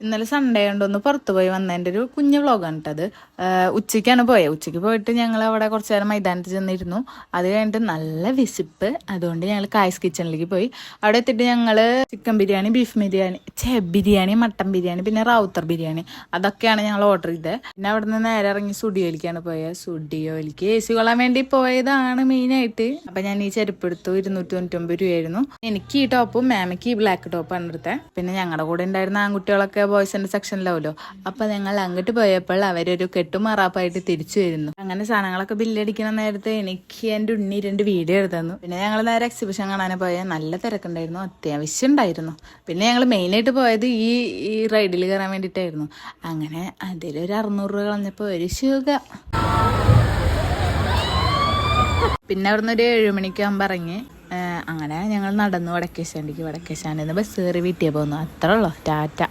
ഇന്നലെ സൺഡേ കൊണ്ടൊന്ന് പുറത്ത് പോയി വന്നതിൻ്റെ ഒരു കുഞ്ഞു വ്ളോഗാണ് കേട്ടത്. ഉച്ചയ്ക്കാണ് പോയത്. ഉച്ചയ്ക്ക് പോയിട്ട് ഞങ്ങൾ അവിടെ കുറച്ച് നേരം മൈതാനത്ത് ചെന്നിരുന്നു. അത് കഴിഞ്ഞിട്ട് നല്ല വിശപ്പ്, അതുകൊണ്ട് ഞങ്ങൾ കായ്സ് കിച്ചണിലേക്ക് പോയി. അവിടെ എത്തിയിട്ട് ഞങ്ങൾ chicken biryani, beef biryani, mutton biryani, പിന്നെ റാവുത്തർ ബിരിയാണി, അതൊക്കെയാണ് ഞങ്ങൾ ഓർഡർ ചെയ്തത്. പിന്നെ അവിടെ നിന്ന് നേരെ ഇറങ്ങി സ്റ്റുഡിയോയിലേക്കാണ് പോയത്. സ്റ്റുഡിയോയിലേക്ക് AC കൊള്ളാൻ വേണ്ടി പോയതാണ് മെയിനായിട്ട്. അപ്പം ഞാൻ ഈ ചെരുപ്പ് എടുത്തു. 299 രൂപയായിരുന്നു. എനിക്ക് ഈ ടോപ്പും മാമിക്ക് ഈ ബ്ലാക്ക് ടോപ്പാണ് എടുത്തത്. പിന്നെ ഞങ്ങളുടെ കൂടെ ഉണ്ടായിരുന്ന ആൺകുട്ടികളൊക്കെ ബോയ്സിന്റെ സെക്ഷനിലാവുമല്ലോ. അപ്പൊ ഞങ്ങൾ അങ്ങോട്ട് പോയപ്പോൾ അവരൊരു കെട്ടുമാറാപ്പായിട്ട് തിരിച്ചു വരുന്നു. അങ്ങനെ സാധനങ്ങളൊക്കെ ബില്ലടിക്കുന്ന നേരത്തെ എനിക്ക് എൻ്റെ ഉണ്ണി 2 വീഡിയോ എടുത്തു. പിന്നെ ഞങ്ങൾ നേരെ എക്സിബിഷൻ കാണാൻ പോയ നല്ല തിരക്കുണ്ടായിരുന്നു, അത്യാവശ്യം ഉണ്ടായിരുന്നു. പിന്നെ ഞങ്ങൾ മെയിനായിട്ട് പോയത് ഈ റൈഡിൽ കയറാൻ വേണ്ടിയിട്ടായിരുന്നു. അങ്ങനെ അതിലൊരു 600 രൂപ കളഞ്ഞപ്പോൾ ഒരു സുഖം. പിന്നെ അവിടുന്ന് ഒരു 7 മണിക്കാകുമ്പോൾ ഇറങ്ങി. അങ്ങനെ ഞങ്ങൾ നടന്നു വടക്കേശാണ്ടിക്ക്. വടക്കേശാണ്ടിന്ന് ബസ് കയറി വീട്ടിൽ പോകുന്നു. അത്രേ ഉള്ളൂ. ടാറ്റ.